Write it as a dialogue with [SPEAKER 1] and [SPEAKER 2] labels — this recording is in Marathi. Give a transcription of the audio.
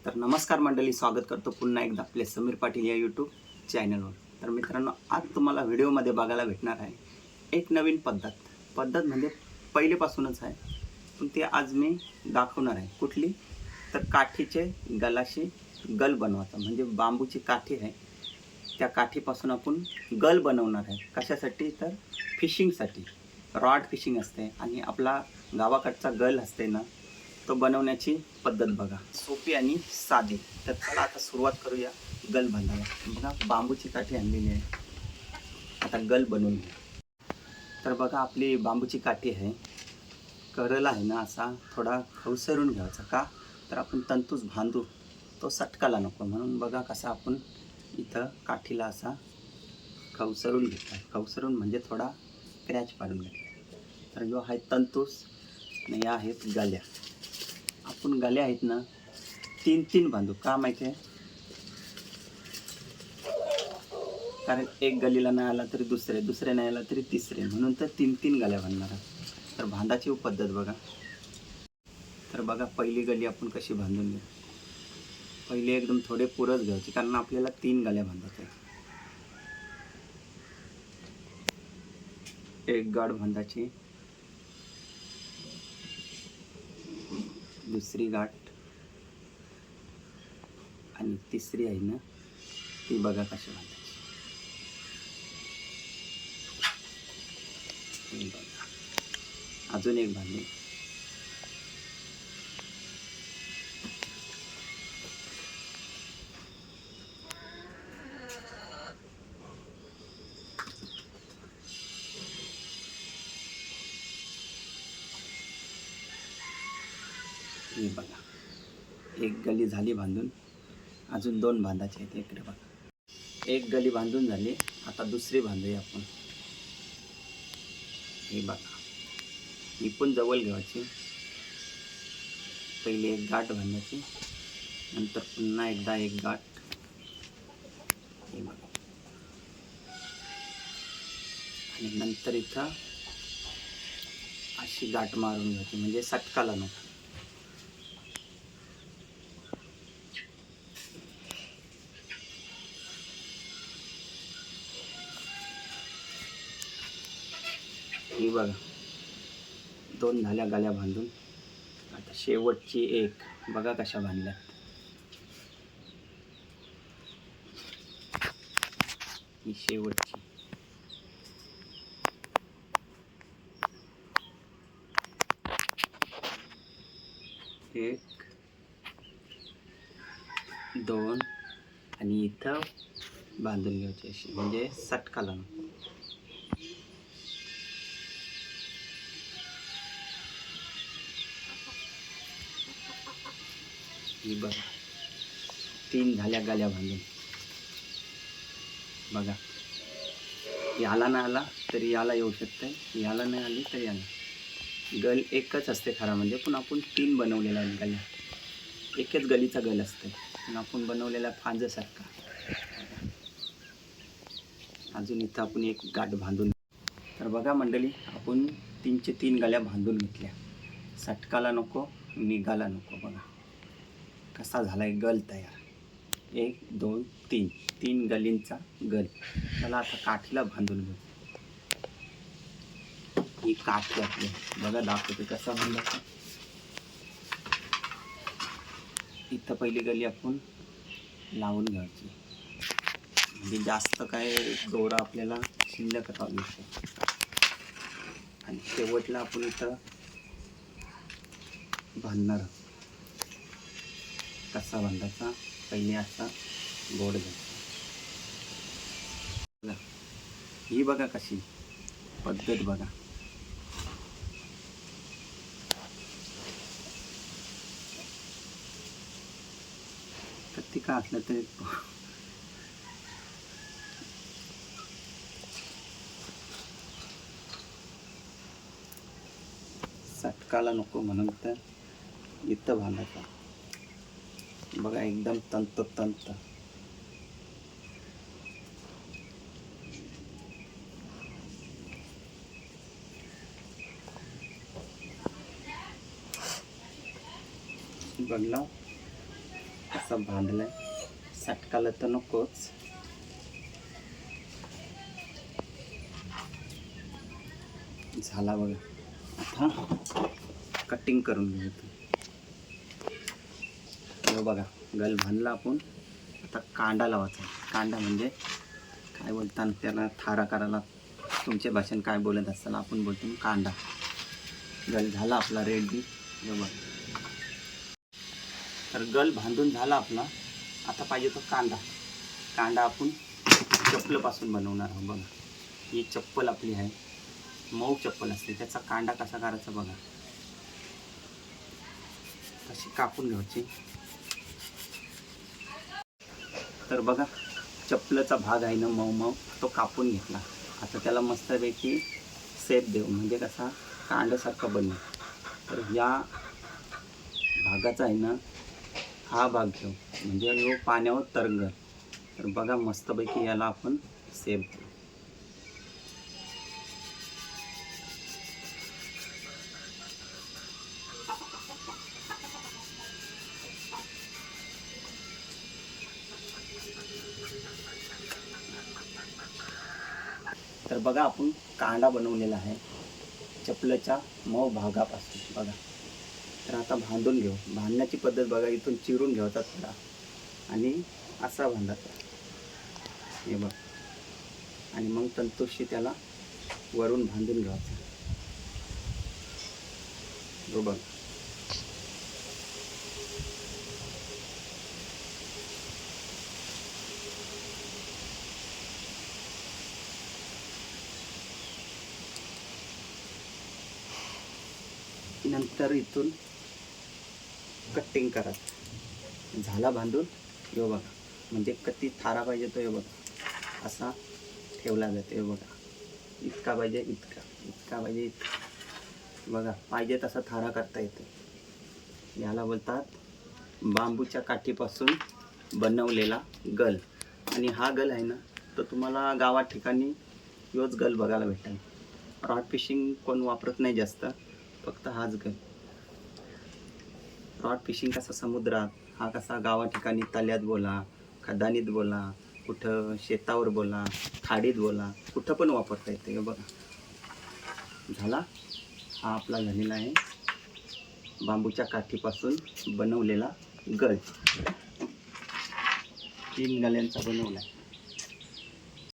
[SPEAKER 1] तर नमस्कार मंडळी, स्वागत करतो पुन्हा एकदा आपल्या समीर पाटील या यूट्यूब चॅनलवर। तर मित्रांनो, आज तुम्हाला व्हिडिओमध्ये बघायला भेटणार आहे एक नवीन पद्धत म्हणजे पहिलेपासूनच आहे, पण ते आज मी दाखवणार आहे। कुठली तर काठीचे गलाशी गल बनवायचा, म्हणजे बांबूची काठी आहे त्या काठीपासून आपण गल बनवणार आहे। कशासाठी तर फिशिंगसाठी, रॉड फिशिंग असते आणि आपला गावाकडचा गल असते ना, तो बनवण्याची पद्धत बघा, सोपी आणि साधी। तर चला आता सुरुवात करूया गल बांधायला। बघा, बांबूची काठी आणलेली आहे, आता गल बनवून घेऊ। तर बघा, आपली बांबूची काठी आहे, करला आहे ना असा थोडा खवसरून घ्यायचा, का तर आपण तंतूच बांधू तो सटकाला नको म्हणून। बघा कसा आपण इथं काठीला असा खवसरून घेतला, खवसरून म्हणजे थोडा क्रॅच पाडून घेतला। तर जो आहे तंतूस आणि या आहेत गल्या। आपण गल्या आहेत ना तीन तीन बांधू, का माहिती आहे, कारण एक गलीला नाही आला तरी दुसरे नाही आला तरी तिसरे, म्हणून तर तीन तीन गल्या बांधणार। तर बांधाची पद्धत बघा। तर बघा, पहिली गली आपण कशी बांधून घेऊ। पहिले एकदम थोडे पुरच घ्यायचे, कारण आपल्याला तीन गल्या बांधायच्या। एक गाठ बांधायची, दुसरी गाठ आणि तिसरी आहे ना ती बघा कशी बांधायची। अजून एक बांधू, हे बघा, एक गली झाली बांधून, अजून दोन बांधायचे आहेत। इकडे बघा, एक गली बांधून झाली, आता दुसरी बांधूया आपण। हे बघा, ही पण जवळ घ्यायची, पहिले एक गाठ बांधायची, नंतर पुन्हा एकदा एक गाठ। हे बघा, आणि नंतर इथं अशी गाठ मारून घ्यायची, म्हणजे सटकाला नको। ही बघा, दोन झाल्या गाल्या बांधून, आता शेवटची एक बघा कशा बांधल्या। ही शेवटची, एक दोन, आणि इथं बांधून घ्यायची अशी, म्हणजे सटकाला नको। ही बघा, तीन झाल्या गाल्या बांधून। बघा, याला नाही आला तरी याला येऊ शकते, याला नाही आली तरी याला। गल एकच असते खरा म्हणजे, पण आपण तीन बनवलेला आहे गल्या, एकच गलीचा गल असते, पण आपण बनवलेला फांजसारखा। अजून इथं आपण एक गाठ बांधून। तर बघा मंडळी, आपण तीनचे तीन गल्या बांधून घेतल्या, सटकाला नको, निघाला नको। बघा कसा झालाय गल तयार, एक दोन तीन, तीन गलींचा गल। त्याला आता काठीला बांधून घेऊ। ही काठी आपली बघा, दाखवते कसा बांधायचा। इथं पहिली गली आपण लावून घ्यायची, म्हणजे जास्त काय दोरा आपल्याला शिल्लक राहू शकतो। आणि शेवटला आपण इथं बांधणार, कसा बांधायचा, पहिले असा गोड घ्यायचा। ही बघा कशी पद्धत बघा। किती का असलं तरी सटकाला नको, म्हणून तर इथं बांधायचा। बघा, एकदम तंत तंत। बघला असं बांधलंय, सटकाला तर नकोच. झाला बघा. आता कटिंग करून घेऊ. बघा गल बांधला आपण. आता कांदा लावायचा. कांदा म्हणजे काय बोलतात त्याला, थारा करायला तुमच्या भाषेत काय बोलत असाल, आपण बोलतो कांदा. गल झाला आपला रेडी. बघा तर गल बांधून झाला आपला. आता पाहिजे तो कांदा. कांदा आपण चप्पलपासून बनवणार आहोत. बघा ही चप्पल आपली आहे, मऊ चप्पल असते, त्याचा कांदा कसा करायचा बघा. कशी कापून घ्यायची. तर बघा चप्पलचा भाग आहे ना मऊ मऊ, तो कापून घेतला. आता त्याला मस्तपैकी शेप देऊ, म्हणजे कसा कांड्यासारखा बनेल. तर या भागाचा आहे ना हा भाग घेऊ, म्हणजे जो पाण्यावर तरंगल. तर बघा मस्तपैकी याला आपण शेप देऊ. तर बघा आपण कांदा बनवलेला आहे चपलाच्या मऊ भागापासून. बघा तर आता बांधून घेऊ. बांधण्याची पद्धत बघा, इथून चिरून घ्यायचा थोडा आणि असा बांधायचा, हे बघ. आणि मग तंतुशी त्याला वरून बांधून घ्यायचा. बघ नंतर इथून कटिंग करत झाला बांधून. हे बघा म्हणजे किती थारा पाहिजे तो, हे बघा असा ठेवला जातो. हे बघा इतका पाहिजे इतका, इतका पाहिजे इतका. बघा पाहिजे तसा थारा करता येतो. याला बोलतात बांबूच्या काठीपासून बनवलेला गल. आणि हा गल आहे ना तो तुम्हाला गावात ठिकाणी योच गल बघायला भेटेल. रॉड फिशिंग कोण वापरत नाही जास्त, फक्त हाच गल. रॉड फिशिंग कसा समुद्रात, हा कसा गावा ठिकाणी तल्यात बोला, खदानीत बोला, कुठं शेतावर बोला, खाडीत बोला, कुठं पण वापरता येते. हे बघा झाला. हा आपला झालेला आहे बांबूच्या काठीपासून बनवलेला गल. 3 गल्यांचा बनवला आहे.